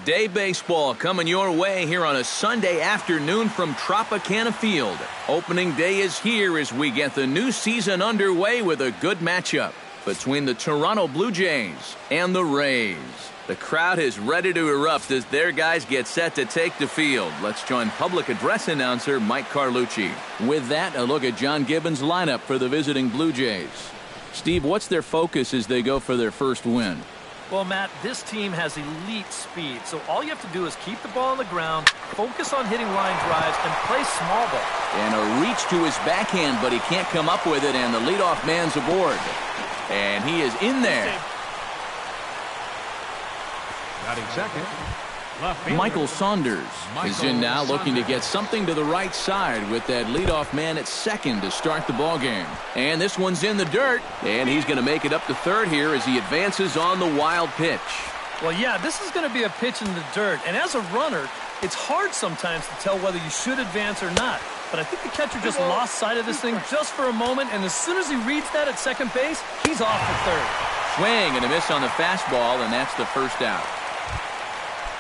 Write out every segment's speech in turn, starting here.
Day baseball coming your way here on a Sunday afternoon from Tropicana Field. Opening day is here as we get the new season underway with a good matchup between the Toronto Blue Jays and the Rays. The crowd is ready to erupt as their guys get set to take the field. Let's join public address announcer Mike Carlucci. With that, a look at John Gibbons' lineup for the visiting Blue Jays. Steve, what's their focus as they go for their first win? Well, Matt, this team has elite speed, so all you have to do is keep the ball on the ground, focus on hitting line drives, and play small ball. And a reach to his backhand, but he can't come up with it, and the leadoff man's aboard. And he is in there. Batting second, Michael Saunders is in now, looking to get something to the right side with that leadoff man at second to start the ball game. And this one's in the dirt, and he's going to make it up to third here as he advances on the wild pitch. Well, yeah, this is going to be a pitch in the dirt, and as a runner, it's hard sometimes to tell whether you should advance or not. But I think the catcher just lost sight of this thing just for a moment, and as soon as he reads that at second base, he's off for third. Swing and a miss on the fastball, and that's the first out.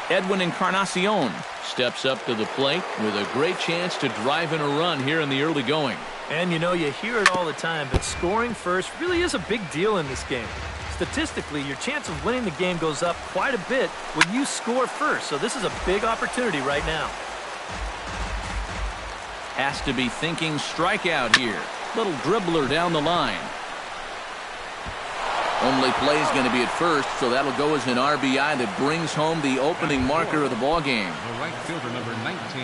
Edwin Encarnacion steps up to the plate with a great chance to drive in a run here in the early going. And you know, you hear it all the time, but scoring first really is a big deal in this game. Statistically, your chance of winning the game goes up quite a bit when you score first, so this is a big opportunity right now. Has to be thinking strikeout here. Little dribbler down the line. Only play is going to be at first, so that'll go as an RBI that brings home the opening marker of the ball game. the right fielder, number 19.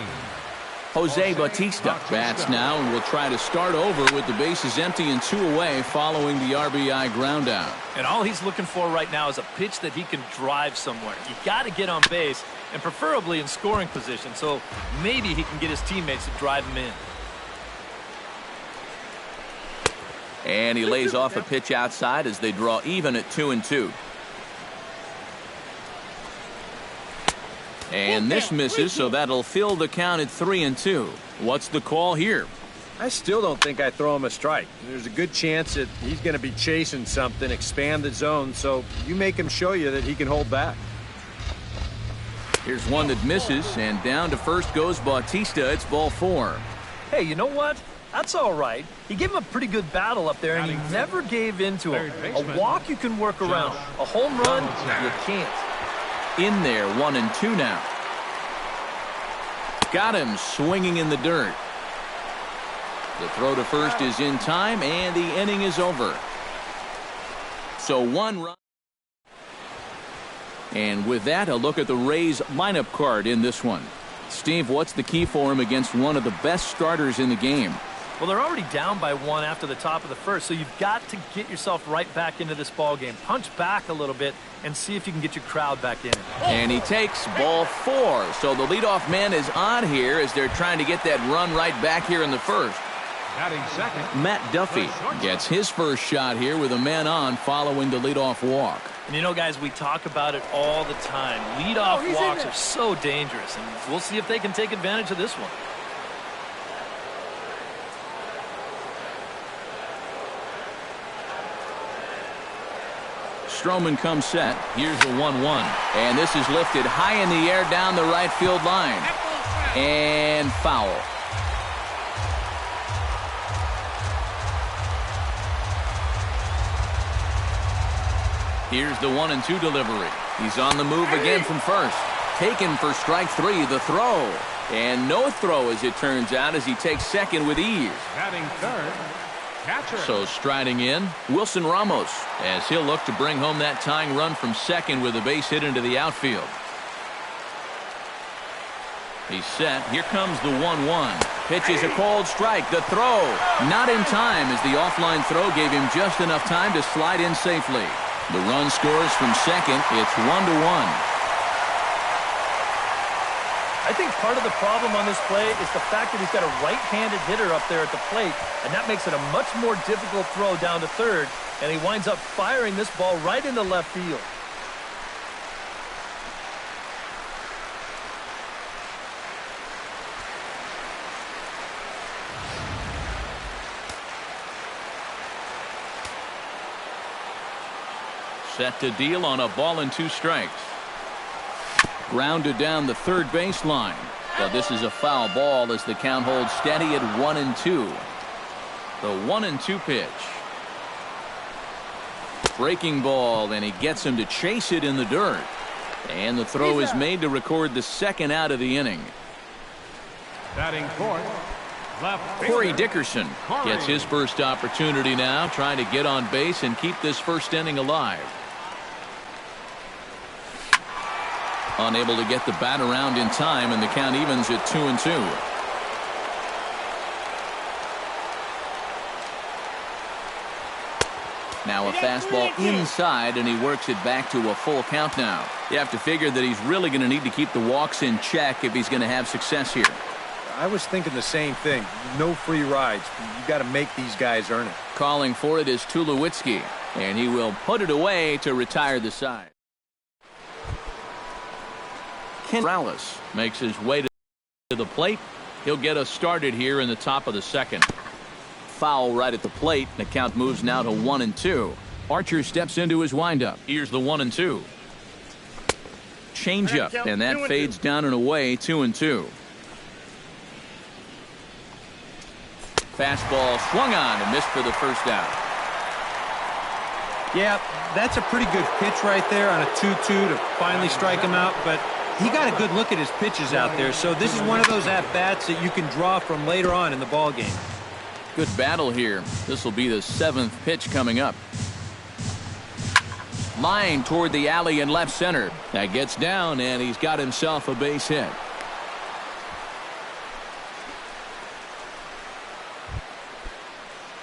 Jose Bautista bats now and will try to start over with the bases empty and 2 away following the RBI ground out. And all he's looking for right now is a pitch that he can drive somewhere. You got to get on base, and preferably in scoring position, so maybe he can get his teammates to drive him in. And he lays off a pitch outside as they draw even at 2-2. And this misses, so that'll fill the count at 3-2. What's the call here? I still don't think I throw him a strike. There's a good chance that he's going to be chasing something, expand the zone, so you make him show you that he can hold back. Here's one that misses, and down to first goes Bautista. It's ball 4. Hey, you know what? That's all right. He gave him a pretty good battle up there, and he never gave in to him. A walk you can work around. A home run, you can't. In there, 1-2 now. Got him swinging in the dirt. The throw to first is in time, and the inning is over. So 1 run. And with that, a look at the Rays lineup card in this one. Steve, what's the key for him against one of the best starters in the game? Well, they're already down by 1 after the top of the first, so you've got to get yourself right back into this ball game. Punch back a little bit and see if you can get your crowd back in it. And he takes ball 4. So the leadoff man is on here as they're trying to get that run right back here in the first. Batting second, Matt Duffy gets his first shot here with a man on following the leadoff walk. And you know, guys, we talk about it all the time. Leadoff walks are so dangerous, and we'll see if they can take advantage of this one. Stroman comes set. Here's the 1-1. And this is lifted high in the air down the right field line. And foul. Here's the 1-2 delivery. He's on the move again from first. Taken for strike 3, the throw. And no throw, as it turns out, as he takes second with ease. batting third, catcher. So striding in, Wilson Ramos, as he'll look to bring home that tying run from second with a base hit into the outfield. He's set. Here comes the 1-1. Pitch is a cold strike. The throw not in time, as the offline throw gave him just enough time to slide in safely. The run scores from second. It's 1-1. I think part of the problem on this play is the fact that he's got a right-handed hitter up there at the plate, and that makes it a much more difficult throw down to third, and he winds up firing this ball right into left field. Set to deal on a ball and 2 strikes. Grounded down the third baseline. But this is a foul ball as the count holds steady at 1-2. The 1-2 pitch. Breaking ball, and he gets him to chase it in the dirt. And the throw is made to record the second out of the inning. Batting fourth, left Corey fielder, Dickerson gets his first opportunity now, trying to get on base and keep this first inning alive. Unable to get the bat around in time, and the count evens at 2-2. Now a fastball inside, and he works it back to a full count now. You have to figure that he's really going to need to keep the walks in check if he's going to have success here. I was thinking the same thing. No free rides. You got to make these guys earn it. Calling for it is Tulowitzki, and he will put it away to retire the side. Ken Morales makes his way to the plate. He'll get us started here in the top of the second. Foul right at the plate. The count moves now to 1-2. Archer steps into his windup. Here's the 1-2. Changeup, and that fades down and away. 2-2. Fastball swung on and missed for the first out. Yeah, that's a pretty good pitch right there on a 2-2 to finally strike him out, but he got a good look at his pitches out there, so this is one of those at-bats that you can draw from later on in the ball game. Good battle here. This will be the 7th pitch coming up. Line toward the alley in left center. That gets down, and he's got himself a base hit.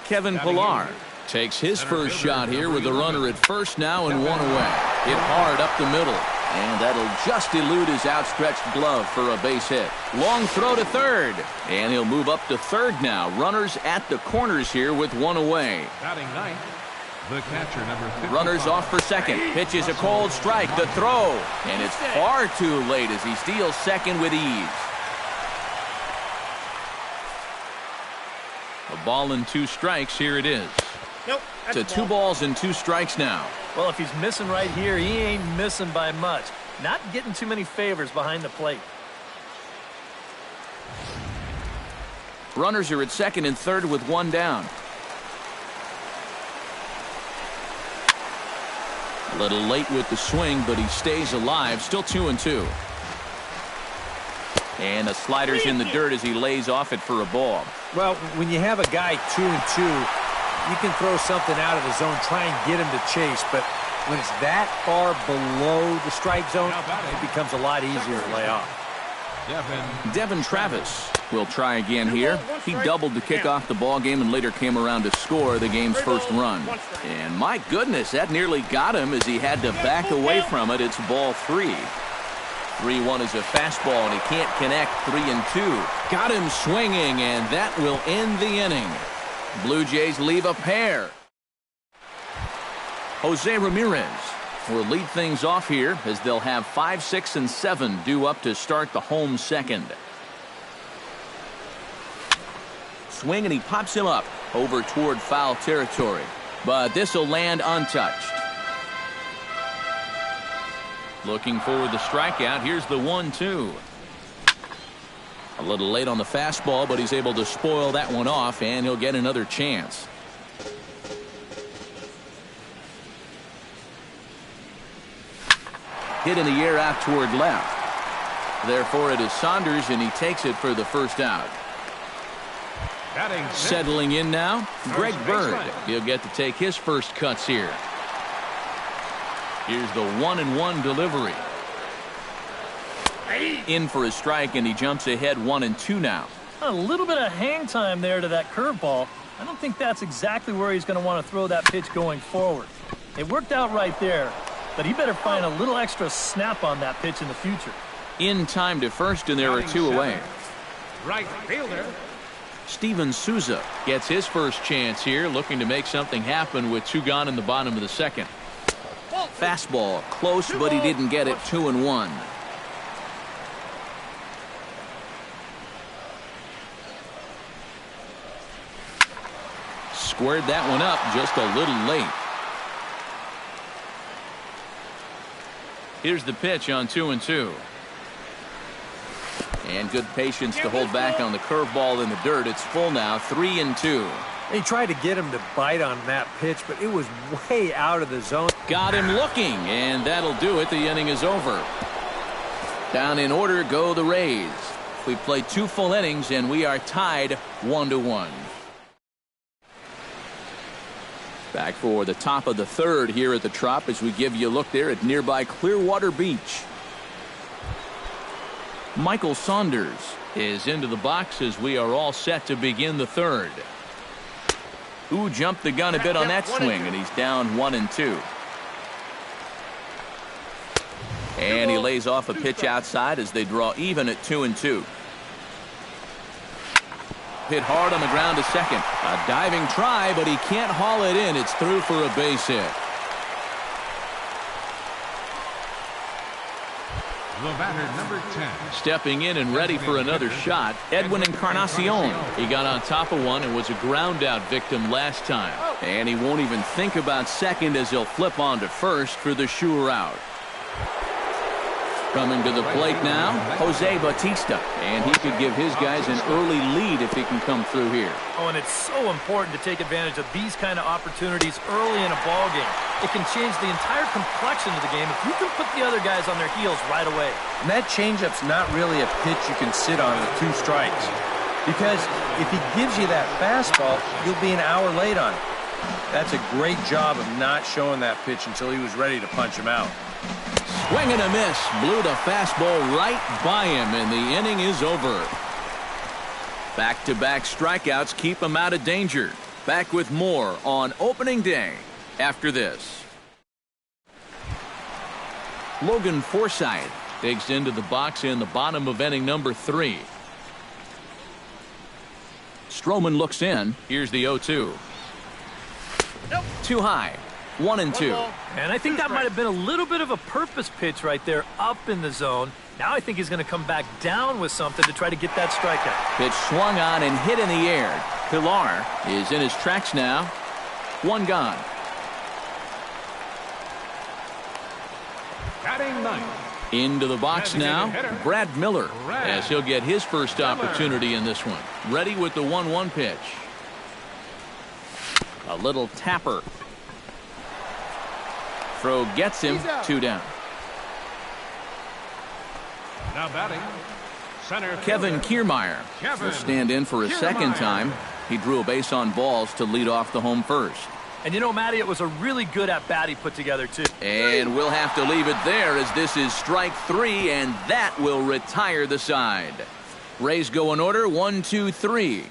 Kevin Pillar takes his first shot here with the runner at first now and one away. Hit hard up the middle, and that'll just elude his outstretched glove for a base hit. Long throw to third, and he'll move up to third now. Runners at the corners here with one away. Batting ninth, the catcher, number 55. Runners off for second. Pitch is a cold strike. The throw, and it's far too late as he steals second with ease. A ball and 2 strikes. Here it is. Nope. To 2 balls and 2 strikes now. Well, if he's missing right here, he ain't missing by much. Not getting too many favors behind the plate. Runners are at second and third with 1 down. A little late with the swing, but he stays alive. Still 2-2. And the slider's in the dirt as he lays off it for a ball. Well, when you have a guy 2-2, you can throw something out of the zone, try and get him to chase, but when it's that far below the strike zone, it becomes a lot easier to lay off. Devin Travis will try again here. He doubled to kick off the ball game and later came around to score the game's first run. And my goodness, that nearly got him as he had to back away from it. It's ball 3. 3-1 is a fastball, and he can't connect. 3-2. Got him swinging, and that will end the inning. Blue Jays leave a pair. Jose Ramirez will lead things off here as they'll have 5, 6, and 7 due up to start the home second. Swing, and he pops him up over toward foul territory. But this will land untouched. Looking for the strikeout. Here's the 1-2. A little late on the fastball, but he's able to spoil that one off, and he'll get another chance. Hit in the air out toward left. Therefore, it is Saunders, and he takes it for the first out. Settling in now, Greg Bird. He'll get to take his first cuts here. Here's the 1-1 delivery. In for a strike, and he jumps ahead 1-2 now. A little bit of hang time there to that curveball. I don't think that's exactly where he's going to want to throw that pitch going forward. It worked out right there, but he better find a little extra snap on that pitch in the future. In time to first, and there are 2 away. Right fielder. Steven Souza gets his first chance here, looking to make something happen with 2 gone in the bottom of the second. Fastball close, but he didn't get it. 2-1. Squared that one up just a little late. Here's the pitch on 2-2. And good patience to hold back on the curveball in the dirt. It's full now, 3-2. He tried to get him to bite on that pitch, but it was way out of the zone. Got him looking, and that'll do it. The inning is over. Down in order go the Rays. We played 2 full innings, and we are tied 1-1. Back for the top of the third here at the Trop as we give you a look there at nearby Clearwater Beach. Michael Saunders is into the box as we are all set to begin the third. Ooh, jumped the gun a bit on that swing, and he's down 1-2. And he lays off a pitch outside as they draw even at 2-2. Hit hard on the ground to second. A diving try, but he can't haul it in. It's through for a base hit. The batter, number 10. Stepping in and ready for another shot, Edwin Encarnacion. He got on top of one and was a ground-out victim last time. And he won't even think about second as he'll flip on to first for the sure out. Coming to the plate now, Jose Bautista. And he could give his guys an early lead if he can come through here. Oh, and it's so important to take advantage of these kind of opportunities early in a ball game. It can change the entire complexion of the game if you can put the other guys on their heels right away. And that changeup's not really a pitch you can sit on with 2 strikes. Because if he gives you that fastball, you'll be an hour late on it. That's a great job of not showing that pitch until he was ready to punch him out. Swing and a miss. Blew the fastball right by him, and the inning is over. Back-to-back strikeouts keep him out of danger. Back with more on opening day after this. Logan Forsythe digs into the box in the bottom of inning number 3. Stroman looks in. Here's the 0-2. Too high. 1-2. And I think that might have been a little bit of a purpose pitch right there up in the zone. Now I think he's going to come back down with something to try to get that strikeout. Pitch swung on and hit in the air. Pilar is in his tracks now. 1 gone. Batting 9th. Into the box now, Brad Miller, as he'll get his first opportunity in this one. Ready with the 1-1 pitch. A little tapper. Throw gets him. 2 down. Now batting, center Kevin Kiermaier will stand in for a second time. He drew a base on balls to lead off the home first. And you know, Matty, it was a really good at-bat he put together, too. And we'll have to leave it there as this is strike 3, and that will retire the side. Rays go in order, 1, 2, 3.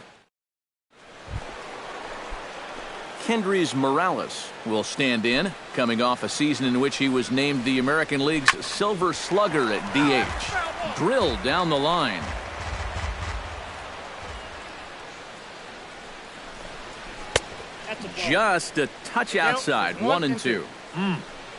Kendrys Morales will stand in, coming off a season in which he was named the American League's Silver Slugger at DH. Drilled down the line. Just a touch outside, 1-2.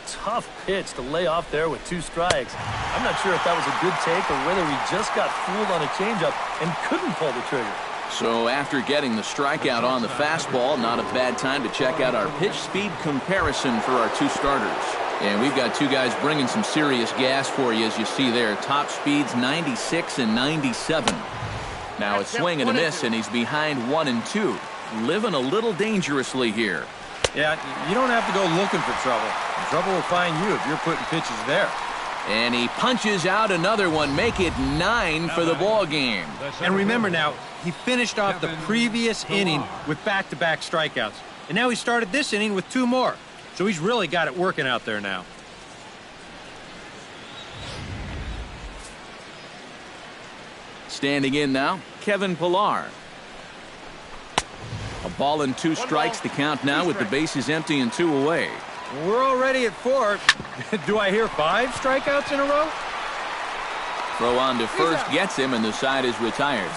Tough pitch to lay off there with 2 strikes. I'm not sure if that was a good take or whether he just got fooled on a changeup and couldn't pull the trigger. So after getting the strikeout on the fastball, not a bad time to check out our pitch speed comparison for our 2 starters. And we've got 2 guys bringing some serious gas for you, as you see there. Top speeds 96 and 97. Now it's swing and a miss, and he's behind 1-2. Living a little dangerously here. Yeah, you don't have to go looking for trouble. Trouble will find you if you're putting pitches there. And he punches out another one. Make it 9 for the ball game. And remember now, he finished off the previous inning with back-to-back strikeouts. And now he started this inning with 2 more. So he's really got it working out there now. Standing in now, Kevin Pilar. A ball and 2 strikes to count now with the bases empty and 2 away. We're already at 4. Do I hear 5 strikeouts in a row? Throw on to first gets him, and the side is retired.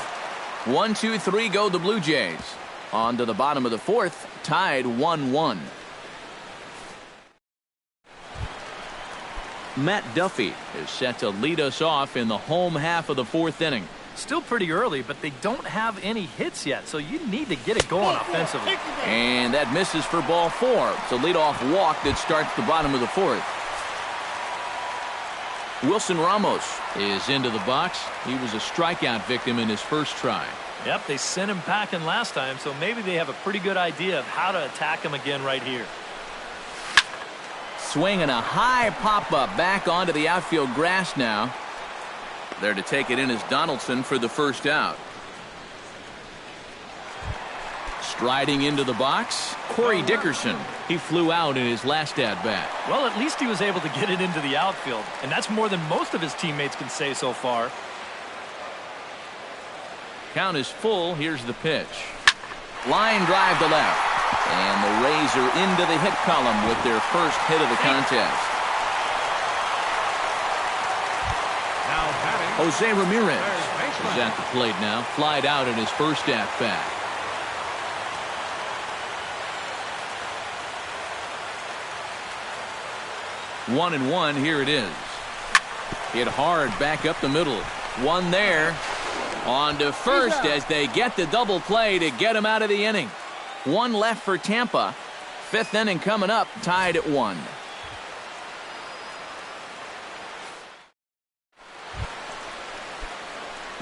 1, 2, 3 go the Blue Jays. On to the bottom of the 4th, tied 1-1. Matt Duffy is set to lead us off in the home half of the 4th inning. Still pretty early, but they don't have any hits yet, so you need to get it going offensively. And that misses for ball 4. It's a leadoff walk that starts the bottom of the 4th. Wilson Ramos is into the box. He was a strikeout victim in his first try. Yep, they sent him packing last time, so maybe they have a pretty good idea of how to attack him again right here. Swinging a high pop-up back onto the outfield grass now. There to take it in is Donaldson for the first out. Striding into the box, Corey Dickerson. He flew out in his last at-bat. Well, at least he was able to get it into the outfield, and that's more than most of his teammates can say so far. Count is full. Here's the pitch. Line drive to left. And the Rays are into the hit column with their first hit of the contest. Now batting, Jose Ramirez third baseman. is at the plate now. Flied out in his first at-bat. One and one, here it is. Hit hard back up the middle. One there. On to first as they get the double play to get him out of the inning. One left for Tampa. Fifth inning coming up, tied at 1.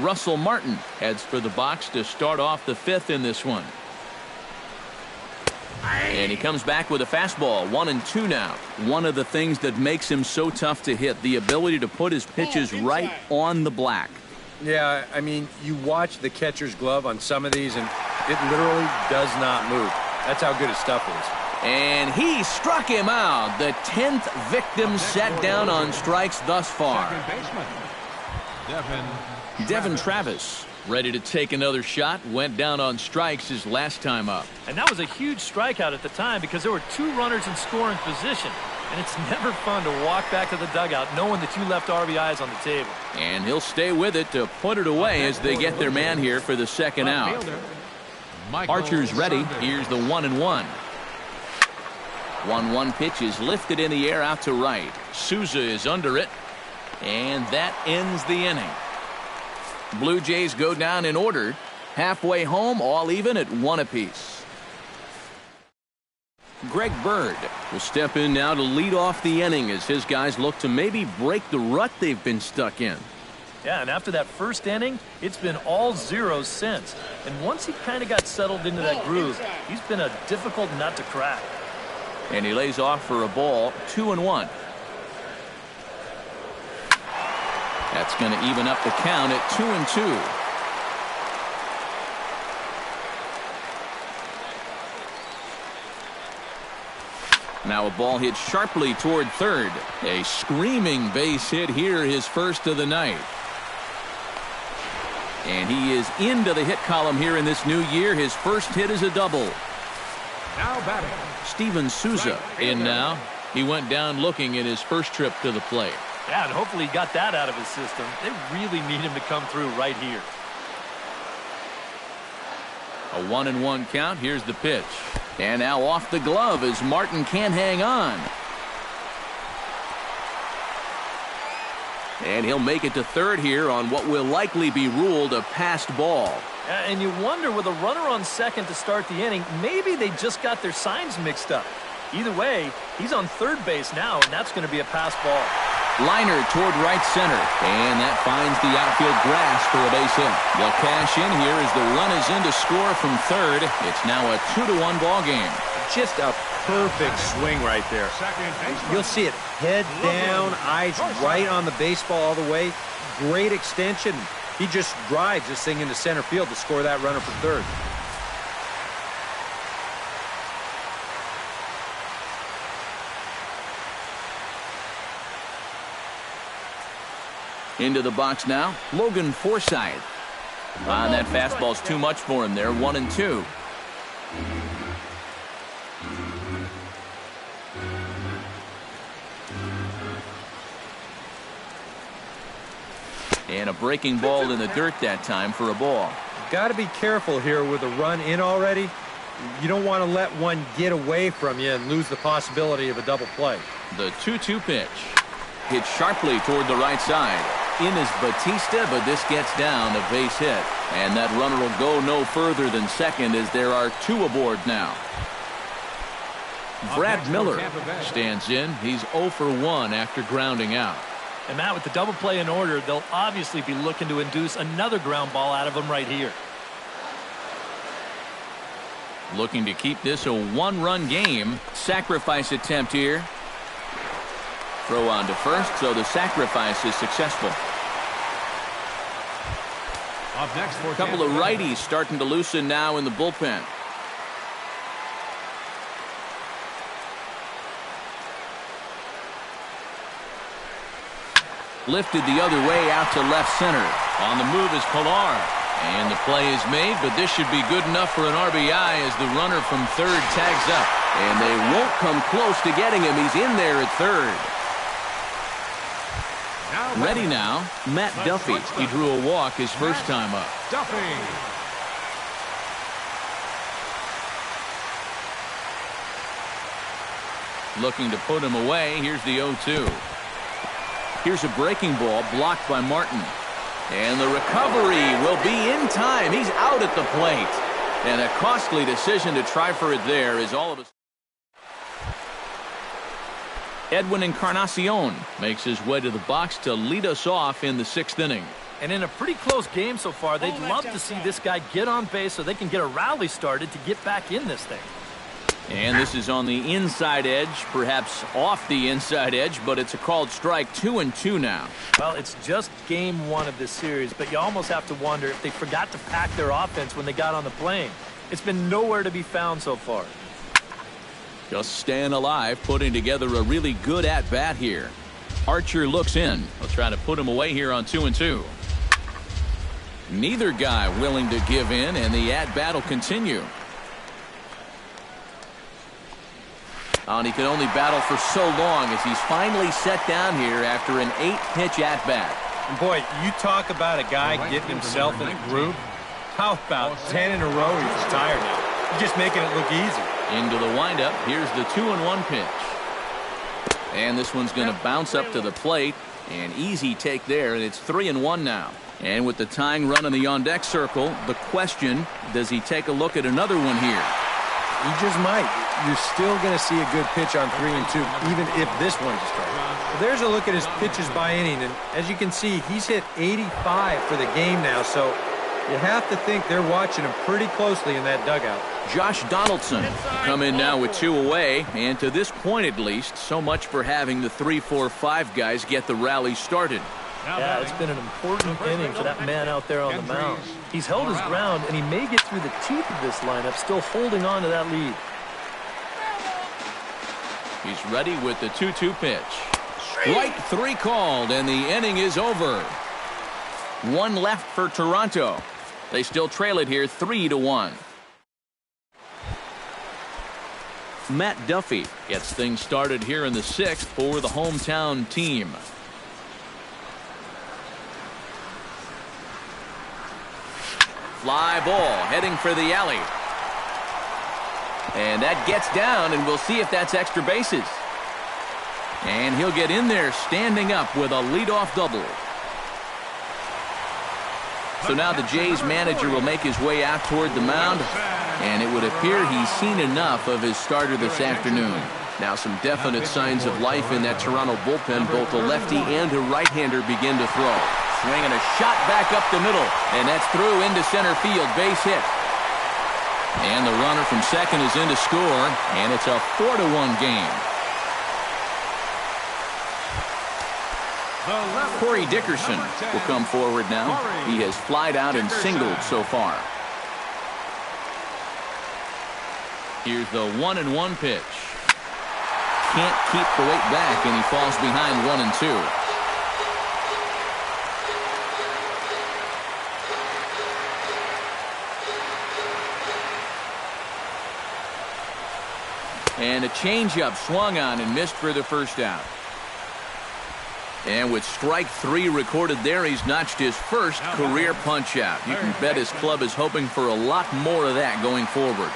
Russell Martin heads for the box to start off the fifth in this one. And he comes back with a fastball. 1-2 now. One of the things that makes him so tough to hit, the ability to put his pitches right on the black. Yeah, I mean, you watch the catcher's glove on some of these, and it literally does not move. That's how good his stuff is. And he struck him out. The 10th victim set down on strikes thus far. Second baseman, Devin Travis, ready to take another shot, went down on strikes his last time up. And that was a huge strikeout at the time because there were 2 runners in scoring position. And it's never fun to walk back to the dugout knowing that you left RBIs on the table. And he'll stay with it to put it away as they get their man here for the second out. Archer's ready. Here's the 1-1. 1-1 pitch is lifted in the air out to right. Souza is under it. And that ends the inning. Blue Jays go down in order. Halfway home, all even at 1 apiece. Greg Bird will step in now to lead off the inning as his guys look to maybe break the rut they've been stuck in. Yeah, and after that first inning, it's been all zeros since. And once he kind of got settled into that groove, he's been a difficult nut to crack. And he lays off for a ball, 2-1. That's going to even up the count at 2-2. Now a ball hit sharply toward third. A screaming base hit here, his first of the night. And he is into the hit column here in this new year. His first hit is a double. Now batting, Steven Souza in now. He went down looking in his first trip to the plate. Yeah, and hopefully he got that out of his system. They really need him to come through right here. A 1-1 count. Here's the pitch. And now off the glove as Martin can't hang on. And he'll make it to third here on what will likely be ruled a passed ball. And you wonder, with a runner on second to start the inning, maybe they just got their signs mixed up. Either way, he's on third base now, and that's going to be a pass ball. Liner toward right center, and that finds the outfield grass for a base hit. They'll cash in here as the run is in to score from third. It's now a 2-1 ball game. Just a perfect swing right there. second baseman. You'll see it head down, eyes right on the baseball all the way. Great extension. He just drives this thing into center field to score that runner for third. Into the box now, Logan Forsythe. And that fastball's too much for him there, 1-2. And a breaking ball in the dirt that time for a ball. Got to be careful here with a run in already. You don't want to let one get away from you and lose the possibility of a double play. The 2-2 pitch. Hit sharply toward the right side. In is Batista, but this gets down, a base hit. And that runner will go no further than second as there are 2 aboard now. Brad Miller stands in. He's 0 for 1 after grounding out. And Matt, with the double play in order, they'll obviously be looking to induce another ground ball out of him right here. Looking to keep this a one-run game. Sacrifice attempt here. Throw on to first, so the sacrifice is successful. Up next for A couple of righties starting to loosen now in the bullpen. Lifted the other way out to left center. On the move is Pilar. And the play is made, but this should be good enough for an RBI as the runner from third tags up. And they won't come close to getting him. He's in there at third. Ready now, Matt Duffy. He drew a walk his first time up. Duffy. Looking to put him away. Here's the 0-2. Here's a breaking ball blocked by Martin. And the recovery will be in time. He's out at the plate. And a costly decision to try for it there is all of us. Edwin Encarnacion makes his way to the box to lead us off in the 6th inning. And in a pretty close game so far, they'd love to see this guy get on base so they can get a rally started to get back in this thing. And this is on the inside edge, perhaps off the inside edge, but it's a called strike. 2-2 now. Well, it's just game 1 of this series, but you almost have to wonder if they forgot to pack their offense when they got on the plane. It's been nowhere to be found so far. Just staying alive, putting together a really good at-bat here. Archer looks in. They'll try to put him away here on 2-2. Neither guy willing to give in, and the at-bat will continue. And he can only battle for so long as he's finally set down here after an 8-pitch at-bat. And boy, you talk about a guy getting himself in a groove. How about 10 in a row he's retired now? He's just making it look easy. Into the windup. Here's the 2-1 pitch. And this one's going to bounce up to the plate. An easy take there, and it's 3-1 now. And with the tying run in the on-deck circle, the question, does he take a look at another one here? He just might. You're still going to see a good pitch on 3-2, even if this one's a strike. Well, there's a look at his pitches by inning, and as you can see, he's hit 85 for the game now, so you have to think they're watching him pretty closely in that dugout. Josh Donaldson come in now with 2 away, and to this point at least, so much for having the 3, 4, 5 guys get the rally started. Yeah, it's been an important inning for that man out there on the mound. He's held his ground, and he may get through the teeth of this lineup, still holding on to that lead. He's ready with the 2-2 pitch. Strike 3 called, and the inning is over. 1 left for Toronto. They still trail it here 3-1. Matt Duffy gets things started here in the 6th for the hometown team. Fly ball heading for the alley. And that gets down, and we'll see if that's extra bases. And he'll get in there standing up with a leadoff double. So now the Jays manager will make his way out toward the mound, and it would appear he's seen enough of his starter this afternoon. Now some definite signs of life in that Toronto bullpen. Both a lefty and a right-hander begin to throw. Swinging a shot back up the middle, and that's through into center field. Base hit. And the runner from second is in to score, and it's a 4-1 game. Corey Dickerson will come forward now. He has flied out and singled so far. Here's the 1-1 pitch. Can't keep the weight back, and he falls behind 1-2. And a changeup swung on and missed for the first out. And with strike 3 recorded there, he's notched his first career punch-out. You can bet his club is hoping for a lot more of that going forward.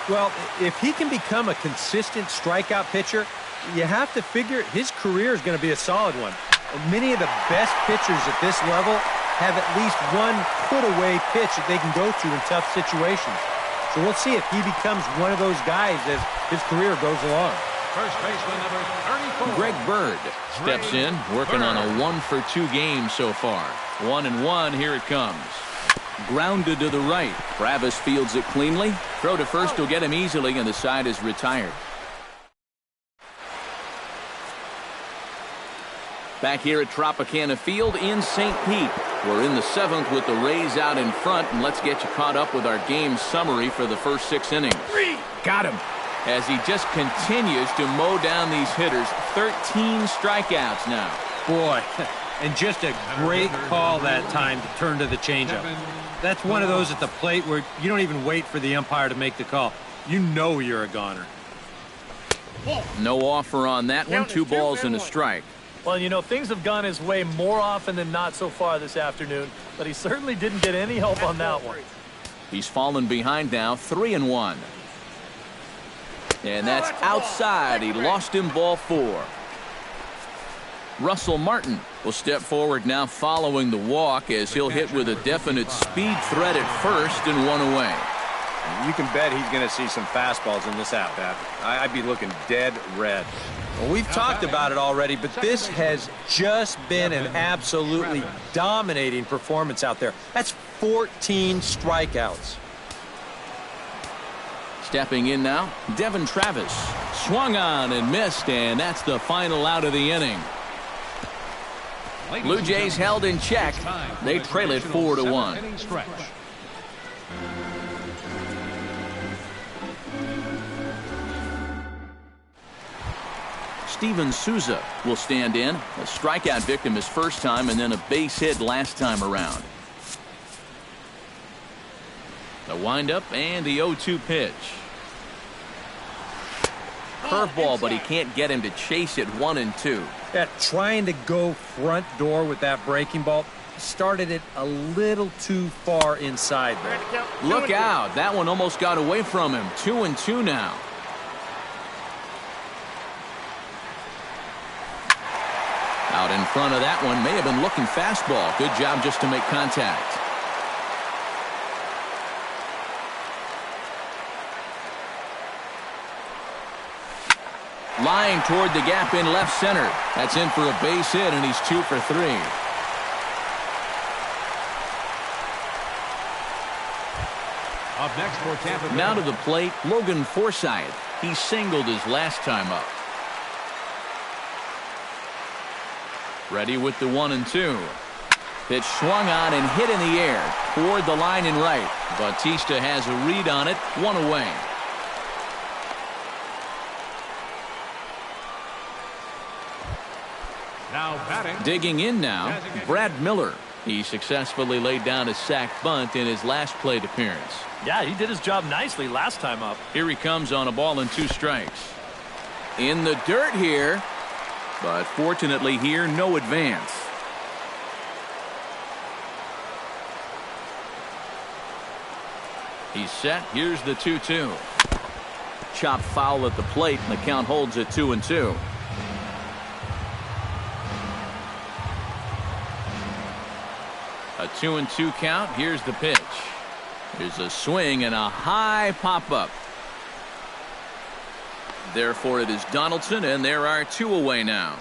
Well, if he can become a consistent strikeout pitcher, you have to figure his career is going to be a solid one. And many of the best pitchers at this level have at least one put-away pitch that they can go to in tough situations. So we'll see if he becomes one of those guys as his career goes along. First baseman number 35. Greg Bird steps in, working on a 1-for-2 game so far. 1-1, here it comes. Grounded to the right. Travis fields it cleanly. Throw to first will get him easily, and the side is retired. Back here at Tropicana Field in St. Pete. We're in the 7th with the Rays out in front, and let's get you caught up with our game summary for the first 6 innings. Got him. As he just continues to mow down these hitters. 13 strikeouts now. Boy, and just a great call that time to turn to the changeup. That's one of those at the plate where you don't even wait for the umpire to make the call. You know you're a goner. No offer on that one. 2 balls and a strike. Well, you know, things have gone his way more often than not so far this afternoon, but he certainly didn't get any help on that one. He's fallen behind now, 3-1. And that's outside. He lost him, ball 4. Russell Martin will step forward now following the walk as he'll hit with a definite speed threat at first and 1 away. You can bet he's going to see some fastballs in this at-bat. I'd be looking dead red. Well, we've talked about it already, but this has just been an absolutely dominating performance out there. That's 14 strikeouts. Stepping in now, Devin Travis. Swung on and missed, and that's the final out of the inning. Blue Jays held in check. They trail it 4-1. Steven Souza will stand in. A strikeout victim his first time and then a base hit last time around. The windup and the 0-2 pitch. Curveball, but he can't get him to chase it. 1-2. Yeah, trying to go front door with that breaking ball started it a little too far inside there. Look out. That one almost got away from him. 2-2 now. Out in front of that one, may have been looking fastball. Good job just to make contact. Lying toward the gap in left center. That's in for a base hit, and he's 2 for 3. Up next for Tampa. Now to the plate, Logan Forsythe. He singled his last time up. Ready with the 1-2. Pitch swung on and hit in the air toward the line and right. Bautista has a read on it. 1 away. Now batting. Digging in now, Brad Miller. He successfully laid down a sac bunt in his last plate appearance. Yeah, he did his job nicely last time up. Here he comes on a ball and 2 strikes. In the dirt here, but fortunately here, no advance. He's set. Here's the 2-2. Chop foul at the plate, and the count holds at 2-2. A 2-2 count. Here's the pitch. There's a swing and a high pop-up. Therefore, it is Donaldson, and there are 2 away now.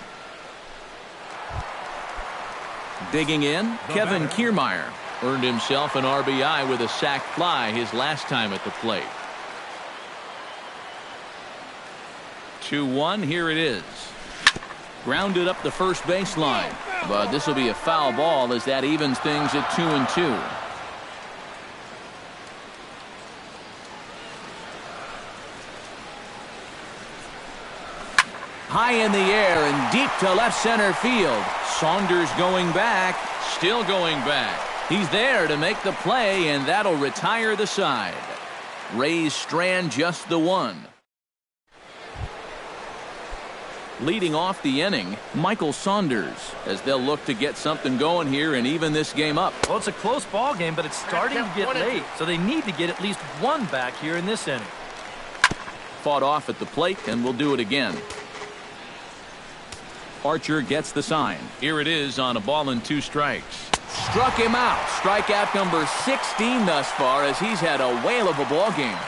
Digging in, Kevin Kiermaier earned himself an RBI with a sac fly his last time at the plate. 2-1, here it is. Grounded up the first baseline, but this will be a foul ball as that evens things at 2-2. High in the air and deep to left center field. Saunders going back, still going back. He's there to make the play, and that'll retire the side. Rays strand just the 1. Leading off the inning, Michael Saunders, as they'll look to get something going here and even this game up. Well, it's a close ball game, but it's starting to get late, so they need to get at least 1 back here in this inning. Fought off at the plate, and we'll do it again. Archer gets the sign. Here it is on a ball and 2 strikes. Struck him out. Strikeout number 16 thus far, as he's had a whale of a ball game.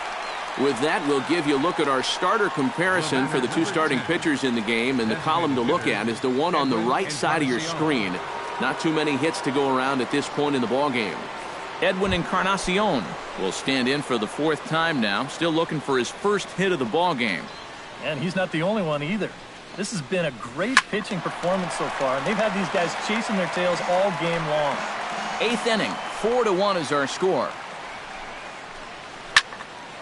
With that, we'll give you a look at our starter comparison for the two starting pitchers in the game, and the column to look at is the one on the right side of your screen. Not too many hits to go around at this point in the ballgame. Edwin Encarnacion will stand in for the fourth time now, still looking for his first hit of the ballgame. And he's not the only one either. This has been a great pitching performance so far, and they've had these guys chasing their tails all game long. Eighth inning, 4-1 is our score.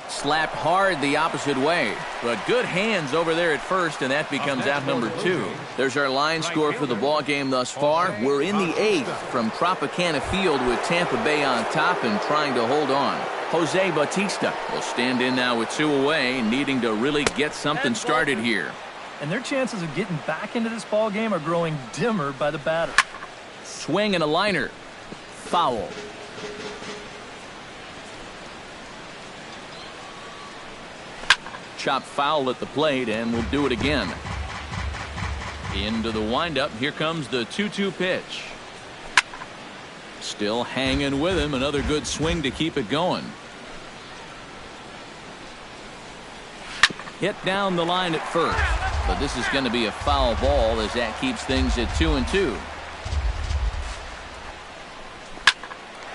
Slapped hard the opposite way, but good hands over there at first, and that becomes out number 2. There's our line score for the ball game thus far. We're in the 8th from Tropicana Field with Tampa Bay on top and trying to hold on. Jose Bautista will stand in now with 2 away, needing to really get something started here. And their chances of getting back into this ball game are growing dimmer by the batter. Swing and a liner. Foul. Chop foul at the plate, and we'll do it again. Into the windup. Here comes the 2-2 pitch. Still hanging with him. Another good swing to keep it going. Hit down the line at first, but this is going to be a foul ball as that keeps things at 2-2.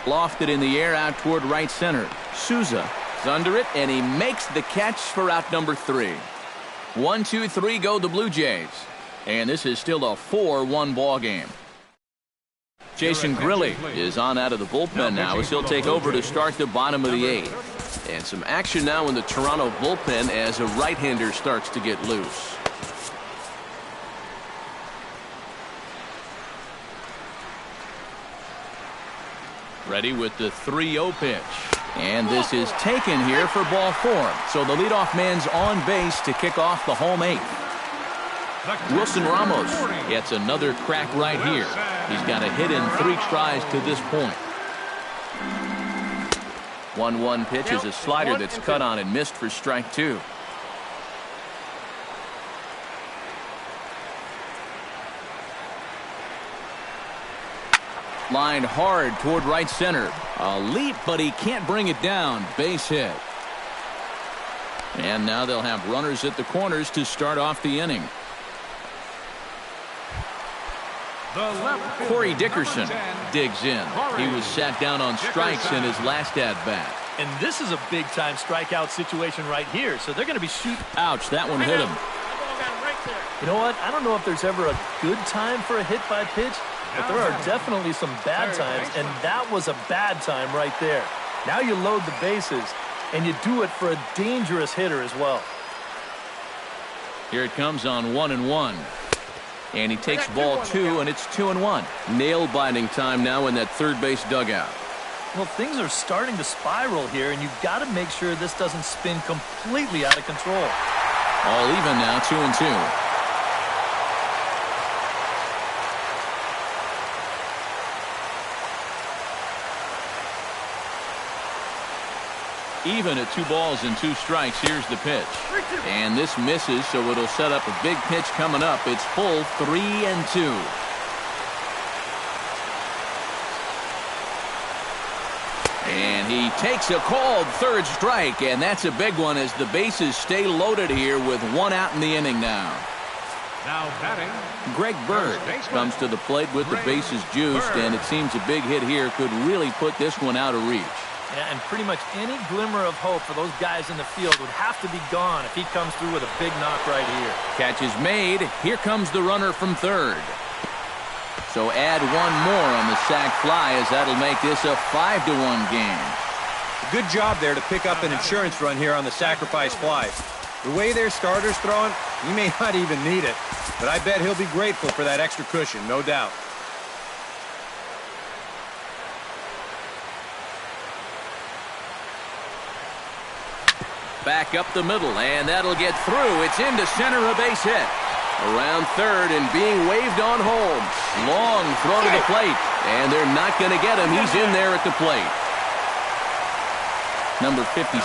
Lofted in the air out toward right center. Souza under it, and he makes the catch for out number 3. 1-2-3 go the Blue Jays, and this is still a 4-1 ball game. Jason Grilli is on out of the bullpen now as he'll take over to start the bottom of the 8th. And some action now in the Toronto bullpen as a right-hander starts to get loose. Ready with the 3-0 pitch. And this is taken here for ball 4. So the leadoff man's on base to kick off the home 8th. Wilson Ramos gets another crack right here. He's got a hit in 3 tries to this point. 1-1 pitch is a slider that's cut on and missed for strike 2. Lined hard toward right center. A leap, but he can't bring it down. Base hit. And now they'll have runners at the corners to start off the inning. Corey Dickerson digs in. He was sat down on strikes in his last at-bat. And this is a big-time strikeout situation right here, so they're going to be shooting. Ouch, that one hit him. You know what? I don't know if there's ever a good time for a hit by pitch, but there are definitely some bad times, and that was a bad time right there. Now you load the bases, and you do it for a dangerous hitter as well. Here it comes on 1-1. And he takes ball 2, and it's 2-1. Nail-biting time now in that third base dugout. Well, things are starting to spiral here, and you've got to make sure this doesn't spin completely out of control. All even now, 2-2. Even at 2 balls and 2 strikes. Here's the pitch. And this misses, so it'll set up a big pitch coming up. It's full 3-2. And he takes a called third strike, and that's a big one as the bases stay loaded here with 1 out in the inning now. Now batting, Greg Bird comes to the plate with the bases juiced, and it seems a big hit here could really put this one out of reach. Yeah, and pretty much any glimmer of hope for those guys in the field would have to be gone if he comes through with a big knock right here. Catch is made. Here comes the runner from third. So add 1 more on the sac fly as that'll make this a 5-1 game. Good job there to pick up an insurance run here on the sacrifice fly. The way their starter's throwing, he may not even need it, but I bet he'll be grateful for that extra cushion, no doubt. Back up the middle, and that'll get through. It's into center, a base hit. Around third and being waved on home. Long throw to the plate, and they're not going to get him. He's in there at the plate. Number 56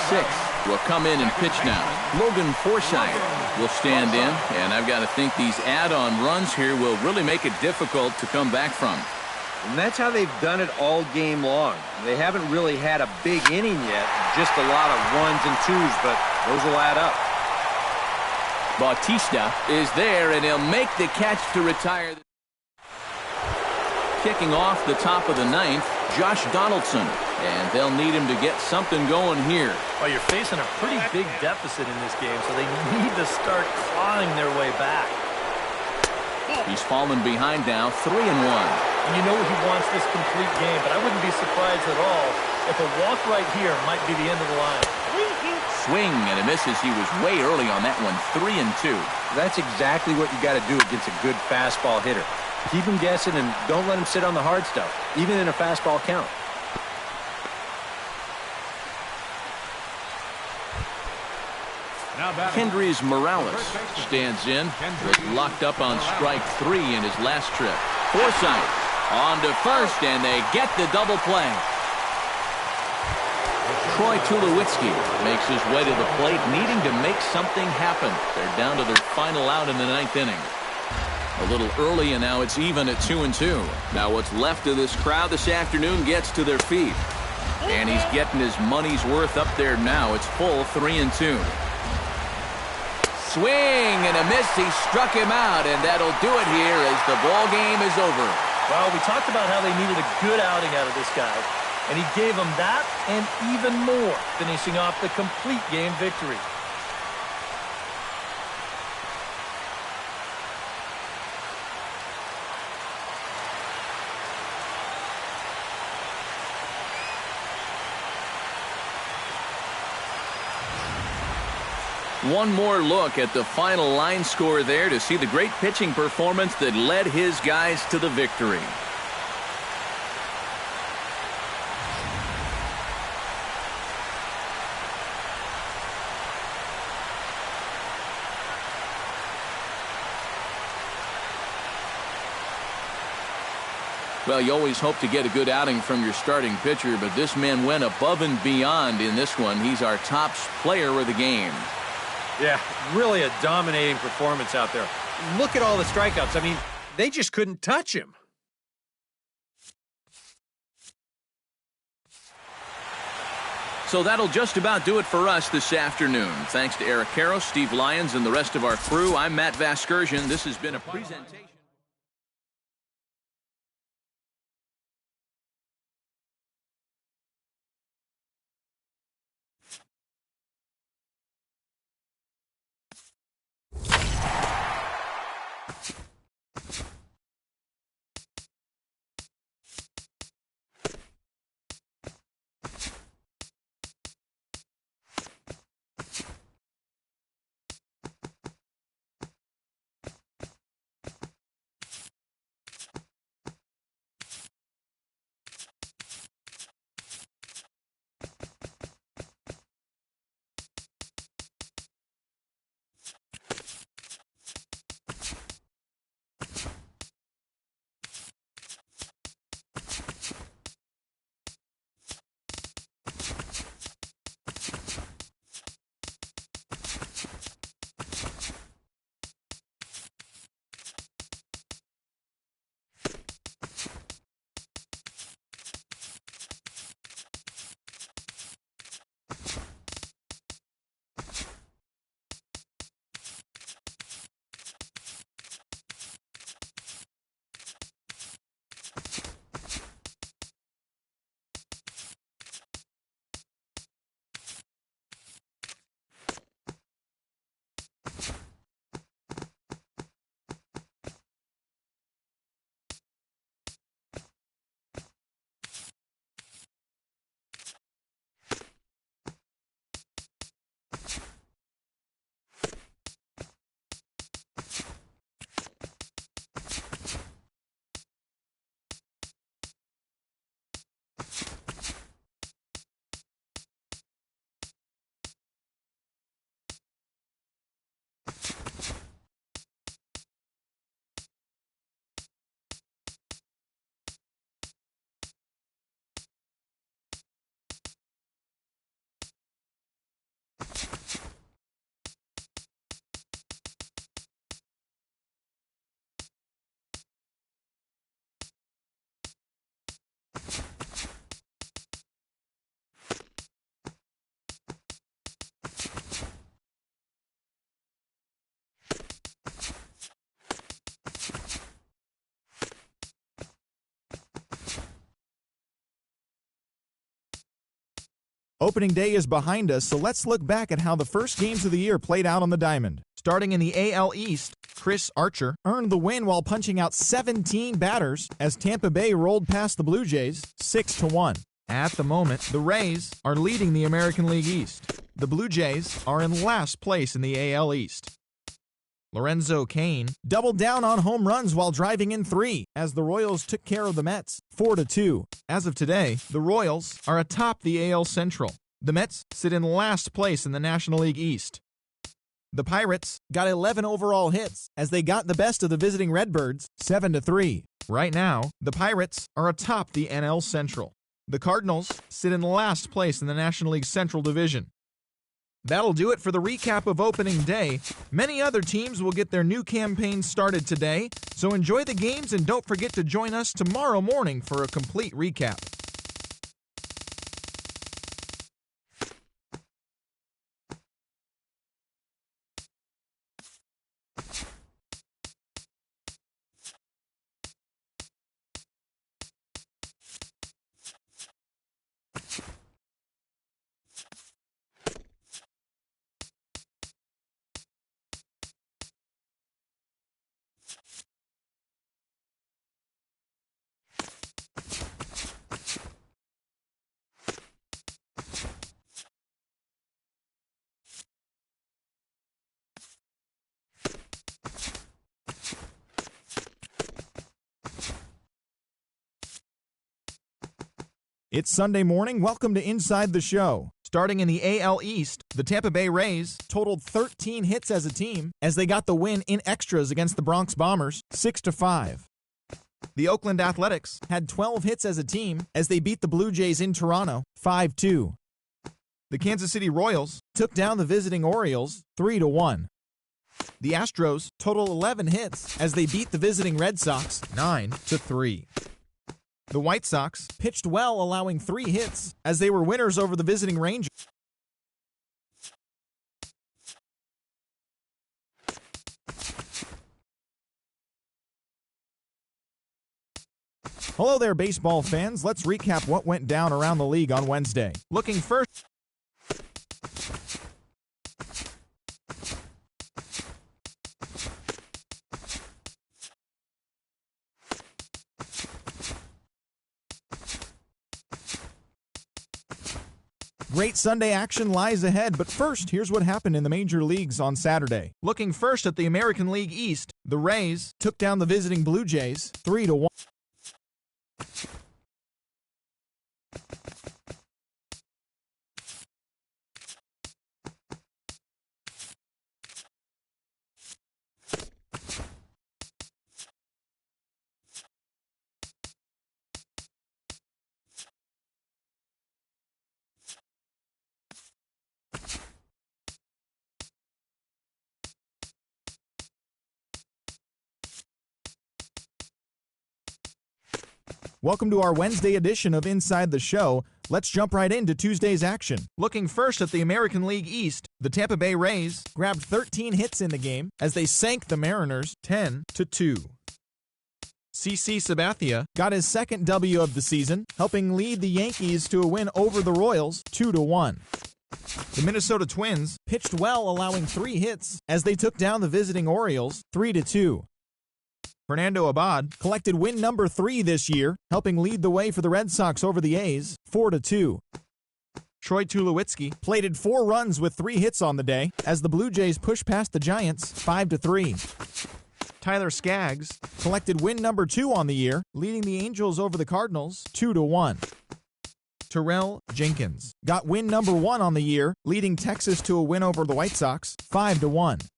will come in and pitch now. Logan Forsythe will stand in, and I've got to think these add-on runs here will really make it difficult to come back from. And that's how they've done it all game long. They haven't really had a big inning yet, just a lot of ones and twos, but those will add up. Bautista is there, and he'll make the catch to retire. Kicking off the top of the ninth, Josh Donaldson. And they'll need him to get something going here. Well, you're facing a pretty big deficit in this game, so they need to start clawing their way back. He's fallen behind now, 3-1. And you know he wants this complete game, but I wouldn't be surprised at all if a walk right here might be the end of the line. Swing and a misses. He was way early on that one, 3-2. That's exactly what you got to do against a good fastball hitter. Keep him guessing and don't let him sit on the hard stuff, even in a fastball count. Kendrys Morales stands in, was locked up on strike 3 in his last trip. Forsythe on to first, and they get the double play. Troy Tulowitzki makes his way to the plate, needing to make something happen. They're down to their final out in the ninth inning. A little early, and now it's even at 2-2. Now what's left of this crowd this afternoon gets to their feet. And he's getting his money's worth up there now. It's full 3-2. Swing and a miss. He struck him out, and that'll do it here as the ball game is over. Well, we talked about how they needed a good outing out of this guy, and he gave them that and even more, finishing off the complete game victory. One more look at the final line score there to see the great pitching performance that led his guys to the victory. Well, you always hope to get a good outing from your starting pitcher, but this man went above and beyond in this one. He's our top player of the game. Yeah, really a dominating performance out there. Look at all the strikeouts. I mean, they just couldn't touch him. So that'll just about do it for us this afternoon. Thanks to Eric Karros, Steve Lyons, and the rest of our crew. I'm Matt Vasgersian. This has been a presentation. Opening day is behind us, so let's look back at how the first games of the year played out on the diamond. Starting in the AL East, Chris Archer earned the win while punching out 17 batters as Tampa Bay rolled past the Blue Jays 6-1. At the moment, the Rays are leading the American League East. The Blue Jays are in last place in the AL East. Lorenzo Cain doubled down on home runs while driving in 3 as the Royals took care of the Mets 4-2. As of today, the Royals are atop the AL Central. The Mets sit in last place in the National League East. The Pirates got 11 overall hits as they got the best of the visiting Redbirds 7-3. Right now, the Pirates are atop the NL Central. The Cardinals sit in last place in the National League Central Division. That'll do it for the recap of opening day. Many other teams will get their new campaigns started today, so enjoy the games and don't forget to join us tomorrow morning for a complete recap. It's Sunday morning. Welcome to Inside the Show. Starting in the AL East, the Tampa Bay Rays totaled 13 hits as a team as they got the win in extras against the Bronx Bombers 6-5. The Oakland Athletics had 12 hits as a team as they beat the Blue Jays in Toronto 5-2. The Kansas City Royals took down the visiting Orioles 3-1. The Astros totaled 11 hits as they beat the visiting Red Sox 9-3. The White Sox pitched well, allowing 3 hits as they were winners over the visiting Rangers. Hello there, baseball fans. Let's recap what went down around the league on Wednesday. Looking first. Great Sunday action lies ahead, but first, here's what happened in the major leagues on Saturday. Looking first at the American League East, the Rays took down the visiting Blue Jays 3-1. Welcome to our Wednesday edition of Inside the Show. Let's jump right into Tuesday's action. Looking first at the American League East, the Tampa Bay Rays grabbed 13 hits in the game as they sank the Mariners 10-2. CC Sabathia got his second W of the season, helping lead the Yankees to a win over the Royals 2-1. The Minnesota Twins pitched well, allowing 3 hits as they took down the visiting Orioles 3-2. Fernando Abad collected win number 3 this year, helping lead the way for the Red Sox over the A's 4-2. Troy Tulowitzki plated 4 runs with 3 hits on the day as the Blue Jays pushed past the Giants 5-3. Tyler Skaggs collected win number 2 on the year, leading the Angels over the Cardinals 2-1. Terrell Jenkins got win number 1 on the year, leading Texas to a win over the White Sox 5-1.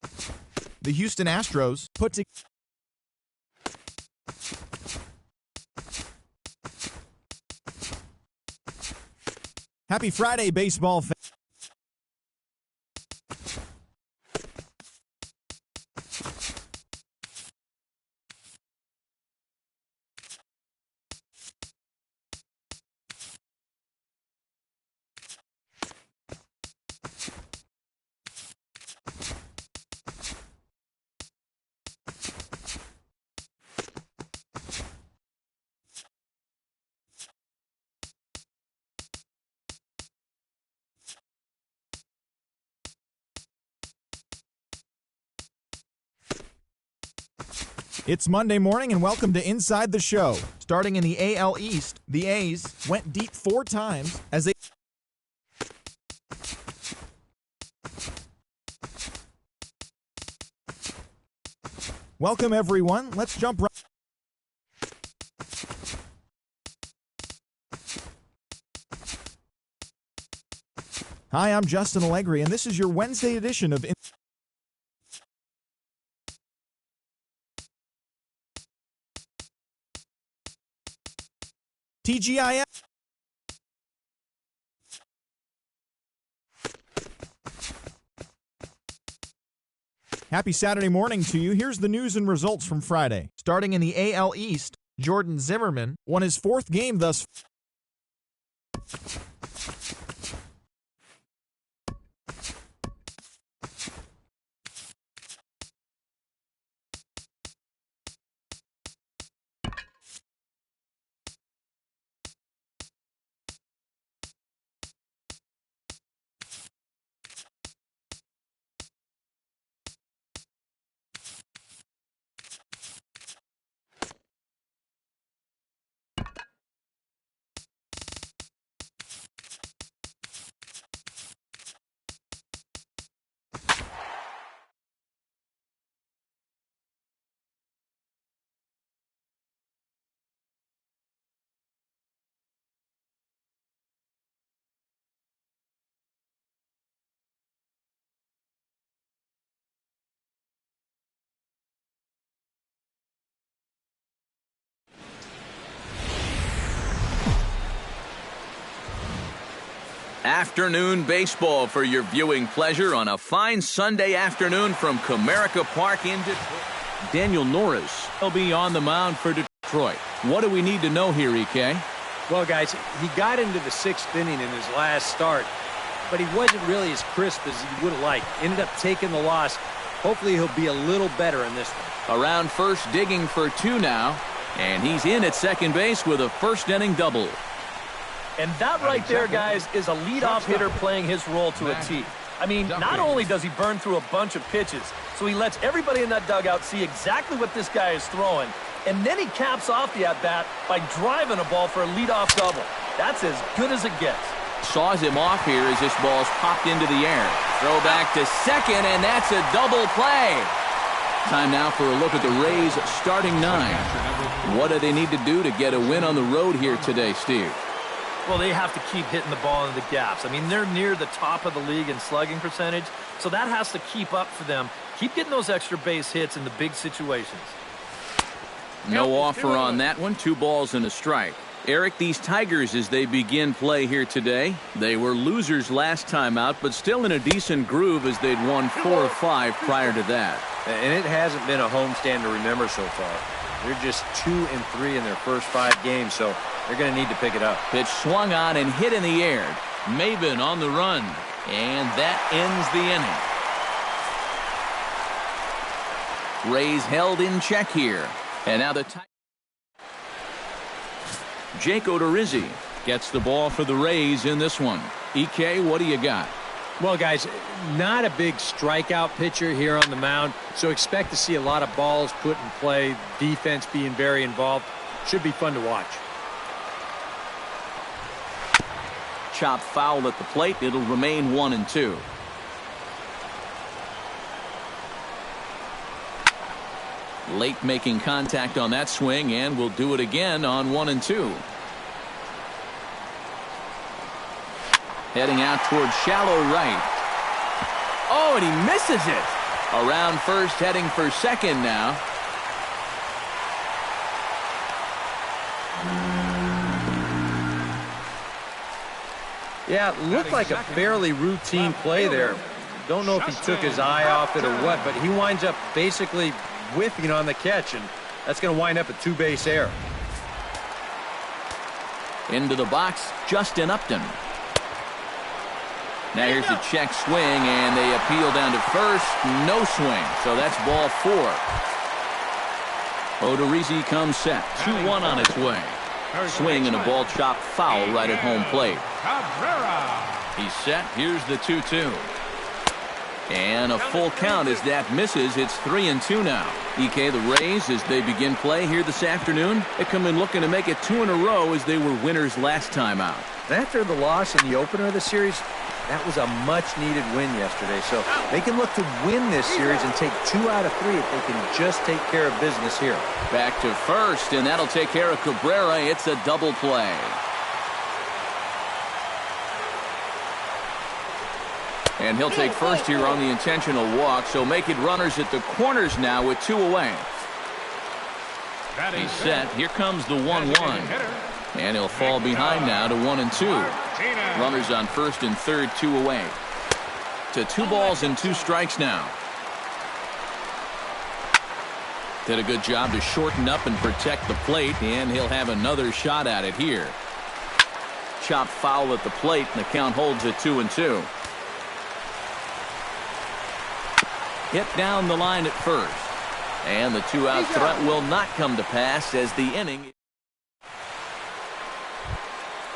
The Houston Astros put together Happy Friday, baseball fans. It's Monday morning and welcome to Inside the Show. Starting in the AL East, the A's went deep 4 times as they... Welcome everyone, let's jump right... Hi, I'm Justin Allegri and this is your Wednesday edition of... TGIF. Happy Saturday morning to you. Here's the news and results from Friday. Starting in the AL East, Jordan Zimmerman won his 4th game thus far. Afternoon baseball for your viewing pleasure on a fine Sunday afternoon from Comerica Park in Detroit. Daniel Norris will be on the mound for Detroit. What do we need to know here, EK? Well, guys, he got into the 6th inning in his last start, but he wasn't really as crisp as he would have liked. Ended up taking the loss. Hopefully he'll be a little better in this one. Around first, digging for 2 now, and he's in at second base with a first-inning double. And that right there, guys, is a leadoff hitter playing his role to a T. I mean, not only does he burn through a bunch of pitches, so he lets everybody in that dugout see exactly what this guy is throwing, and then he caps off the at-bat by driving a ball for a leadoff double. That's as good as it gets. Saws him off here as this ball's popped into the air. Throw back to second, and that's a double play. Time now for a look at the Rays' starting 9. What do they need to do to get a win on the road here today, Steve? Well, they have to keep hitting the ball in the gaps. I mean, they're near the top of the league in slugging percentage, so that has to keep up for them. Keep getting those extra base hits in the big situations. No offer on that one. 2 balls and a strike. Eric, these Tigers, as they begin play here today, they were losers last time out, but still in a decent groove as they'd won 4 or 5 prior to that. And it hasn't been a homestand to remember so far. They're just 2-3 in their first 5 games, so they're going to need to pick it up. Pitch swung on and hit in the air. Maben on the run. And that ends the inning. Rays held in check here. And now the Jake Odorizzi gets the ball for the Rays in this one. EK, what do you got? Well, guys, not a big strikeout pitcher here on the mound, so expect to see a lot of balls put in play, defense being very involved. Should be fun to watch. Chop foul at the plate. It'll remain 1-2. Late making contact on that swing, and will do it again on 1-2. Heading out towards shallow right. Oh, and he misses it. Around first, heading for second now. Yeah, it looked like a fairly routine play there. Don't know if he took his eye off it or what, but he winds up basically whiffing on the catch, and that's going to wind up a 2-base error. Into the box, Justin Upton. Now here's a check swing, and they appeal down to first. No swing, so that's ball 4. Odorizzi comes set. 2-1 on its way. Swing and a ball chopped foul right at home plate. He's set. Here's the 2-2. And a full count as that misses. It's 3-2 now. EK, the Rays, as they begin play here this afternoon, they come in looking to make it 2 in a row as they were winners last time out. After the loss in the opener of the series, that was a much-needed win yesterday. So they can look to win this series and take 2 out of 3 if they can just take care of business here. Back to first, and that'll take care of Cabrera. It's a double play. And he'll take first here on the intentional walk, so make it runners at the corners now with 2 away. He's set. Here comes the 1-1. And he'll fall behind now to 1-2. Runners on first and third, 2 away. To 2 balls and 2 strikes now. Did a good job to shorten up and protect the plate, and he'll have another shot at it here. Chopped foul at the plate, and the count holds at 2-2. Hit down the line at first. And the 2-out threat will not come to pass as the inning.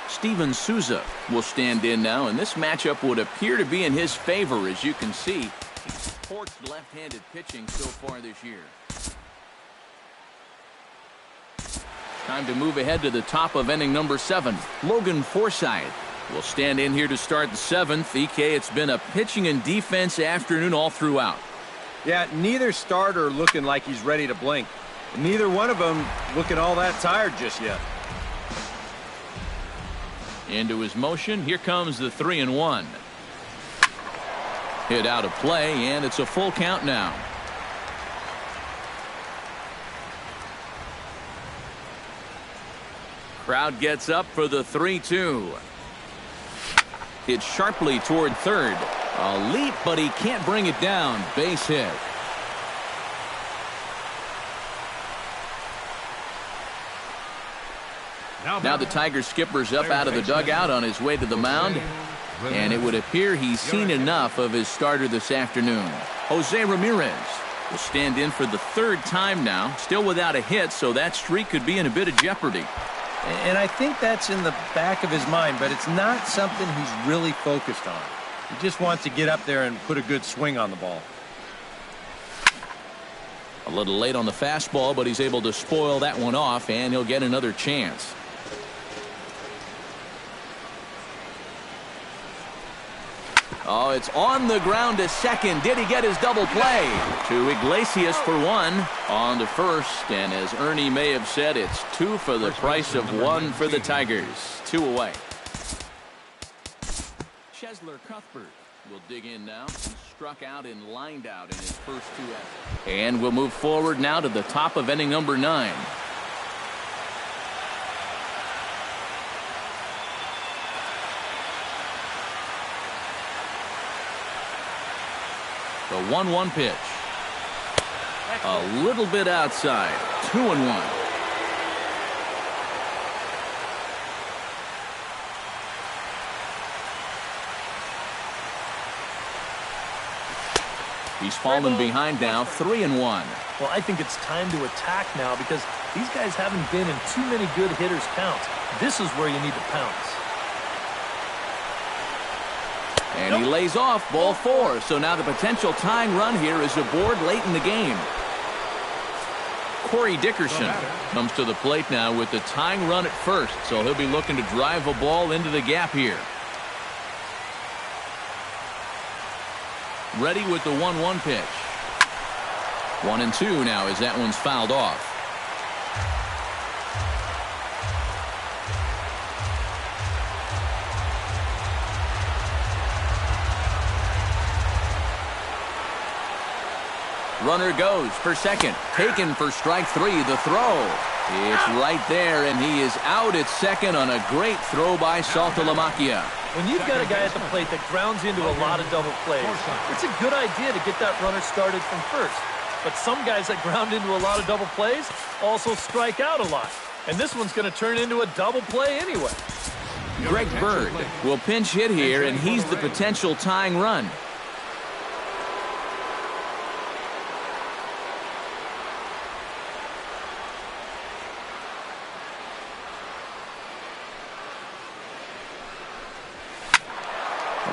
Steven Souza will stand in now, and this matchup would appear to be in his favor. As you can see, he's torched left-handed pitching so far this year. Time to move ahead to the top of inning number 7. Logan Forsythe will stand in here to start the 7th. EK, it's been a pitching and defense afternoon all throughout. Yeah, neither starter looking like he's ready to blink. Neither one of them looking all that tired just yet. Into his motion. Here comes the 3-1. Hit out of play, and it's a full count now. Crowd gets up for the 3-2. Hit sharply toward third. A leap, but he can't bring it down. Base hit. Now the Tiger skipper's up out of the dugout on his way to the mound. And it would appear he's seen enough of his starter this afternoon. Jose Ramirez will stand in for the 3rd time now. Still without a hit, so that streak could be in a bit of jeopardy. And I think that's in the back of his mind, but it's not something he's really focused on. He just wants to get up there and put a good swing on the ball. A little late on the fastball, but he's able to spoil that one off, and he'll get another chance. Oh, it's on the ground to second. Did he get his double play? To Iglesias for 1. On to first, and as Ernie may have said, it's 2 for the price of 1 for the Tigers. 2 away. Chesler Cuthbert will dig in now. He struck out and lined out in his first 2 efforts. And we'll move forward now to the top of inning number 9. The 1-1 pitch. A little bit outside. 2-1. He's fallen behind now. 3-1. Well, I think it's time to attack now because these guys haven't been in too many good hitters' counts. This is where you need to pounce. And he lays off ball 4. So now the potential tying run here is aboard late in the game. Corey Dickerson comes to the plate now with the tying run at first. So he'll be looking to drive a ball into the gap here. Ready with the 1-1 pitch. 1-2 now as that one's fouled off. Runner goes for second. Taken for strike 3. The throw. It's right there, and he is out at second on a great throw by Saltalamacchia. When you've got a guy at the plate that grounds into a lot of double plays, it's a good idea to get that runner started from first. But some guys that ground into a lot of double plays also strike out a lot. And this one's going to turn into a double play anyway. Greg Bird will pinch hit here, and he's the potential tying run.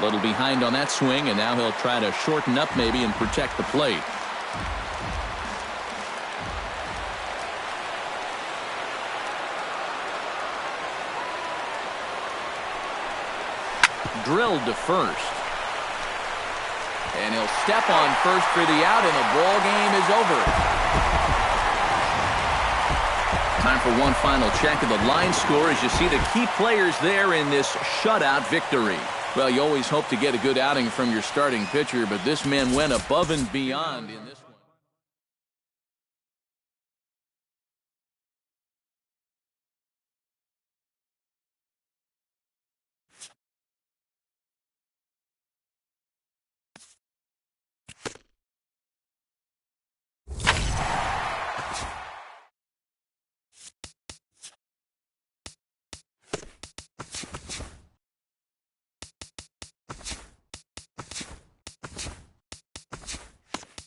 A little behind on that swing, and now he'll try to shorten up maybe and protect the plate. Drilled to first. And he'll step on first for the out, and the ball game is over. Time for one final check of the line score as you see the key players there in this shutout victory. Well, you always hope to get a good outing from your starting pitcher, but this man went above and beyond in this one.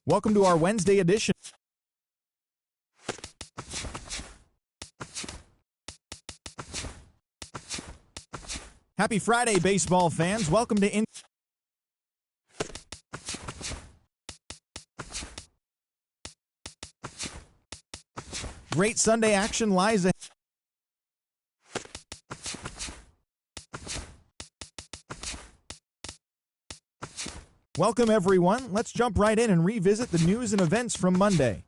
Welcome to our Wednesday edition. Happy Friday, baseball fans. Welcome to Great Sunday action lies ahead. Welcome, everyone. Let's jump right in and revisit the news and events from Monday.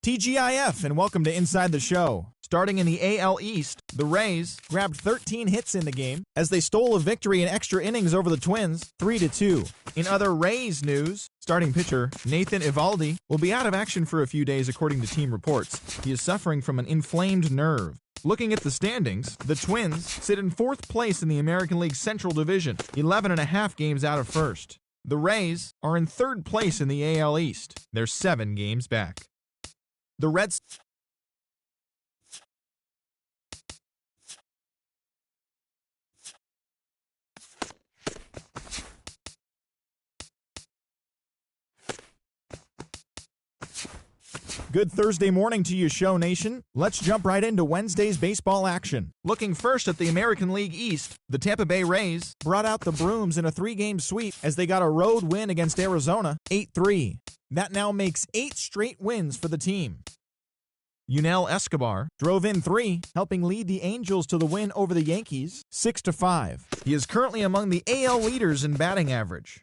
TGIF, and welcome to Inside the Show. Starting in the AL East, the Rays grabbed 13 hits in the game as they stole a victory in extra innings over the Twins, 3-2. In other Rays news, starting pitcher Nathan Eovaldi will be out of action for a few days according to team reports. He is suffering from an inflamed nerve. Looking at the standings, the Twins sit in 4th place in the American League Central Division, 11.5 games out of first. The Rays are in 3rd place in the AL East. They're 7 games back. The Reds. Good Thursday morning to you, Show Nation. Let's jump right into Wednesday's baseball action. Looking first at the American League East, the Tampa Bay Rays brought out the brooms in a 3-game sweep as they got a road win against Arizona, 8-3. That now makes 8 straight wins for the team. Yunel Escobar drove in 3, helping lead the Angels to the win over the Yankees 6-5. He is currently among the AL leaders in batting average.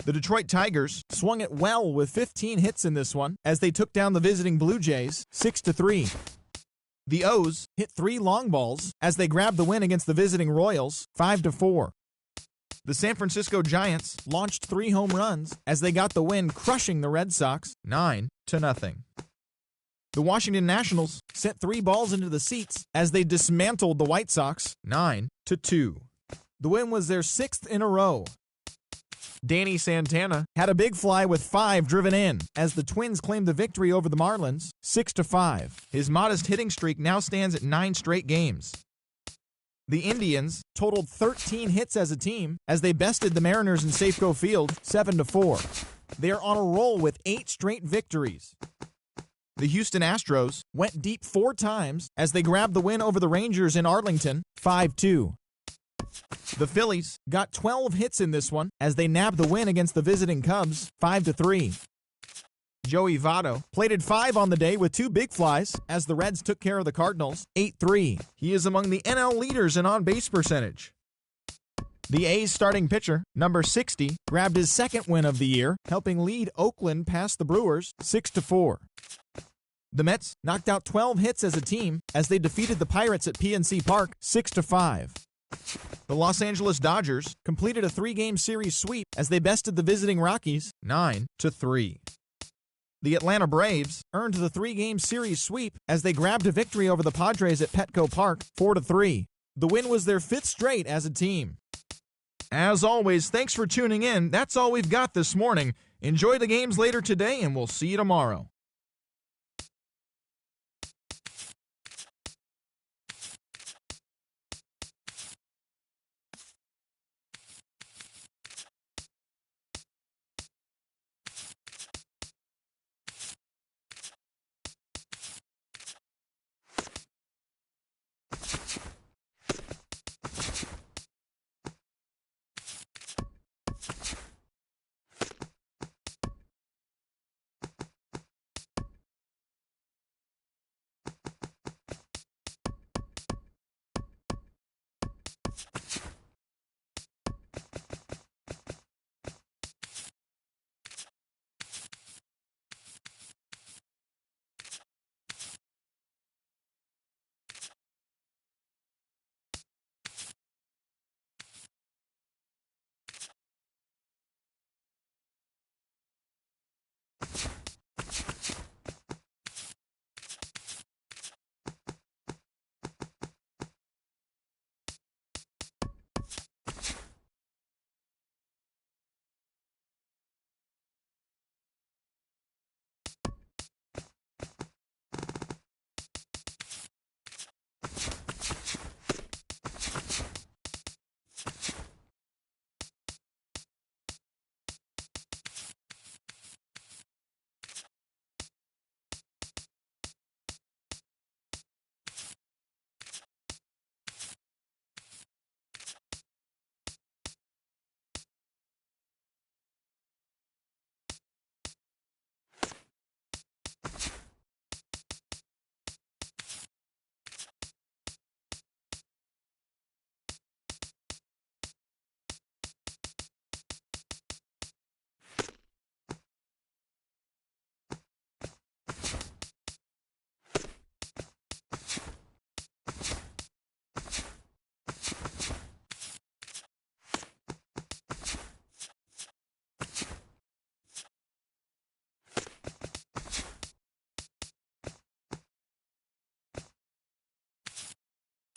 The Detroit Tigers swung it well with 15 hits in this one as they took down the visiting Blue Jays 6-3. The O's hit 3 long balls as they grabbed the win against the visiting Royals 5-4. The San Francisco Giants launched 3 home runs as they got the win, crushing the Red Sox 9-0. The Washington Nationals sent 3 balls into the seats as they dismantled the White Sox 9-2. The win was their 6th in a row. Danny Santana had a big fly with 5 driven in as the Twins claimed the victory over the Marlins 6-5. His modest hitting streak now stands at 9 straight games. The Indians totaled 13 hits as a team as they bested the Mariners in Safeco Field 7-4. They are on a roll with 8 straight victories. The Houston Astros went deep 4 times as they grabbed the win over the Rangers in Arlington 5-2. The Phillies got 12 hits in this one as they nabbed the win against the visiting Cubs 5-3. Joey Votto plated 5 on the day with 2 big flies as the Reds took care of the Cardinals 8-3. He is among the NL leaders in on-base percentage. The A's starting pitcher, number 60, grabbed his 2nd win of the year, helping lead Oakland past the Brewers 6-4. The Mets knocked out 12 hits as a team as they defeated the Pirates at PNC Park 6-5. The Los Angeles Dodgers completed a 3-game series sweep as they bested the visiting Rockies 9-3. The Atlanta Braves earned the 3-game series sweep as they grabbed a victory over the Padres at Petco Park 4-3. The win was their 5th straight as a team. As always, thanks for tuning in. That's all we've got this morning. Enjoy the games later today, and we'll see you tomorrow.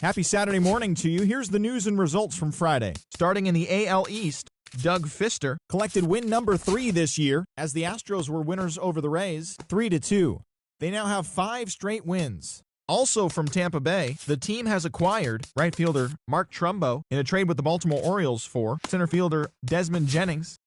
Happy Saturday morning to you. Here's the news and results from Friday. Starting in the AL East, Doug Fister collected win number 3 this year as the Astros were winners over the Rays 3-2. They now have 5 straight wins. Also from Tampa Bay, the team has acquired right fielder Mark Trumbo in a trade with the Baltimore Orioles for center fielder Desmond Jennings.